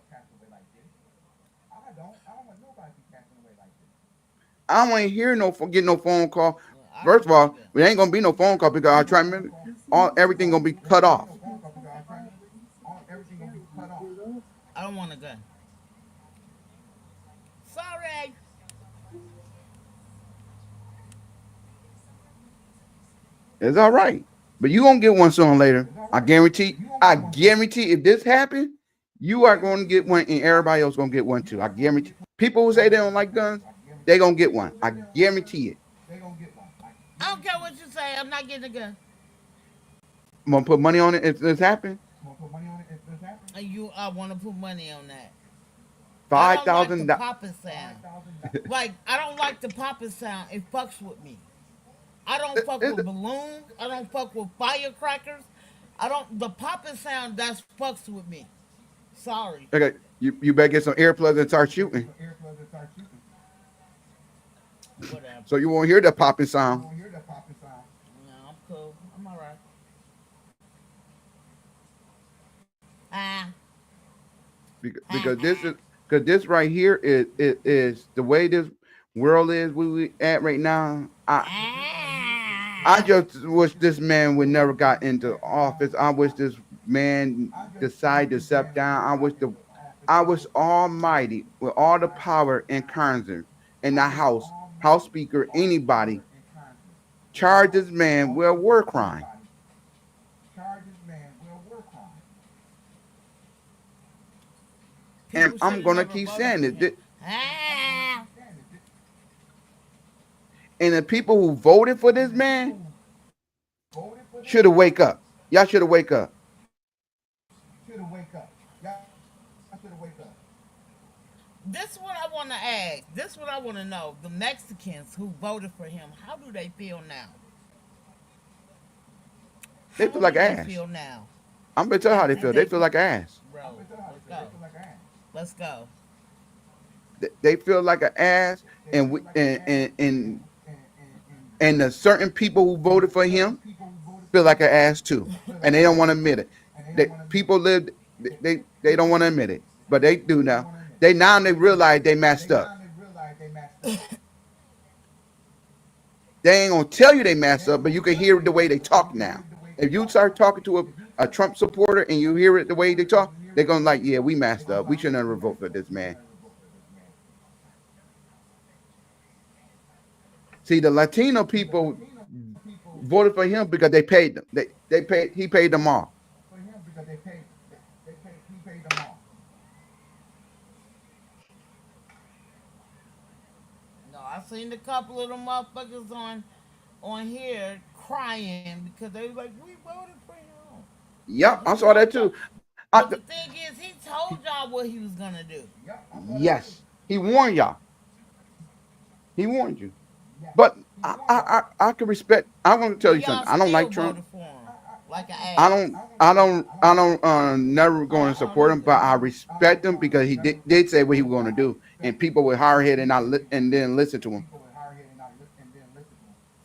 I don't want to hear get no phone call. First of all, there ain't gonna be no phone call because I try to remember everything gonna be cut off. I don't want a gun. Sorry. It's all right, but you gonna get one sooner or later. I guarantee. If this happens, you are going to get one, and everybody else gonna get one too. I guarantee. People who say they don't like guns, they gonna get one. I guarantee it. I don't care what you say. I'm not getting a gun. Want to put money on it if this happened? I want to put money on that. I don't like the $5,000. popping sound. Like I don't like the popping sound. It fucks with me. I don't fuck with balloons. I don't fuck with firecrackers. I don't. The popping sound that fucks with me. Sorry. Okay, you better get some earplugs and start shooting. Whatever. So you won't hear the popping sound. No, I'm cool. I'm all right. Because this right here is the way this world is we at right now. I just wish this man would never got into office. I wish this man decided to step down. I wish Almighty with all the power in Congress, in the House Speaker, anybody, charge this man with a war crime. And I'm gonna keep saying it. And the people who voted for this man should have wake up. Y'all should have wake up. This is what I want to ask. This is what I want to know. The Mexicans who voted for him, how do they feel now? They feel like ass. Feel now? I'm gonna tell you how they feel. They feel like ass. Bro, let's go. They feel like an ass, and the certain people who voted for him feel like an ass too, and they don't want to admit it. They don't want to admit it, but they do now. They realize they messed up. They ain't gonna tell you they messed up, but you can hear the way they talk now. If you start talking to a Trump supporter and you hear it the way they talk, they're gonna like, yeah, we messed up. We should never vote for this man. See, the Latino people voted for him because they paid them. He paid them off. No, I seen a couple of them motherfuckers on here crying because they was like, we voted for him. Yep, I saw that too. But the thing is, he told y'all what he was gonna do. Yes, he warned y'all. He warned you. But I can respect. I want to tell you something. I don't like Trump. I don't never going to support him, but I respect him because he did say what he was going to do, and people with hard head and didn't listen to him.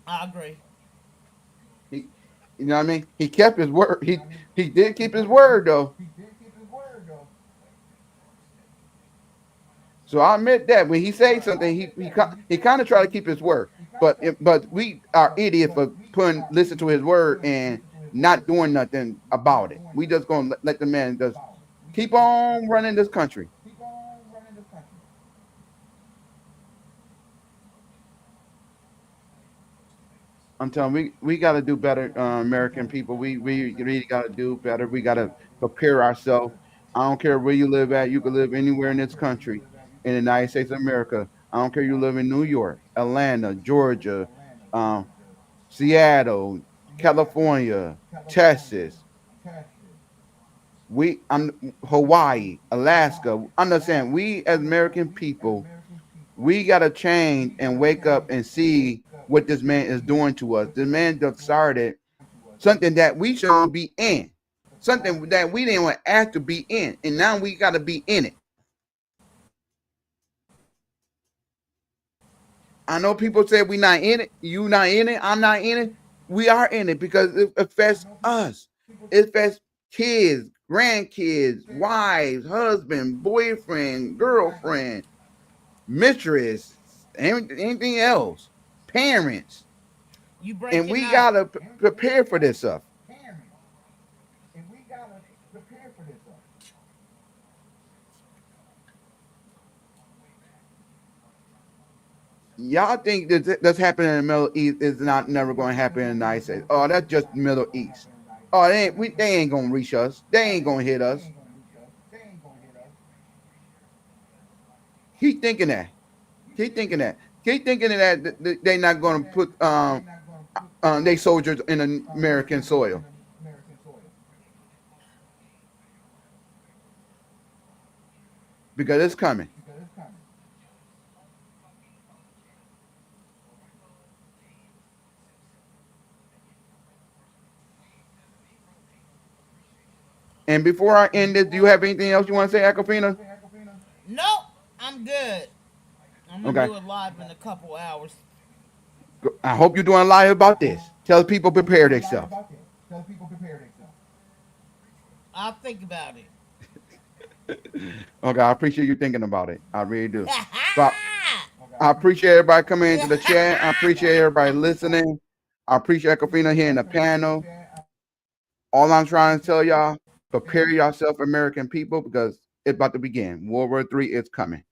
I agree. You know what I mean? He kept his word. He did keep his word though. So I admit that when he says something, he kind of try to keep his word. But we are idiots for listen to his word and not doing nothing about it. We just gonna let the man just keep on running this country. I'm telling you, we got to do better, American people. We really got to do better. We got to prepare ourselves. I don't care where you live at. You can live anywhere in this country, in the United States of America. I don't care you live in New York, Atlanta, Georgia, Seattle, California, Texas. Hawaii, Alaska. Understand, we as American people, we got to change and wake up and see what this man is doing to us. This man just started something that we shouldn't be in, something that we didn't want to ask to be in, and now we got to be in it. I know people say we not in it, you not in it, I'm not in it. We are in it because it affects us. It affects kids, grandkids, wives, husband, boyfriend, girlfriend, mistress, anything else. Parents, and we gotta prepare for this stuff. Y'all think that's happening in the Middle East is never going to happen in the United States? Oh, that's just Middle East. Oh, they ain't gonna reach us. They ain't gonna hit us. Keep thinking that. Keep thinking that they're not going to put their soldiers in American soil. because it's coming. And before I end this, do you have anything else you want to say, Aquafina? Nope, I'm good. I'm gonna Okay. do it live in a couple hours. I hope you're doing a live about this. Tell people prepare themselves. I'll think about it. Okay, I appreciate you thinking about it. I really do. So I appreciate everybody coming into the chat. I appreciate everybody listening. I appreciate Aquafina here in the panel. All I'm trying to tell y'all, prepare yourself, American people, because it's about to begin. World War III is coming.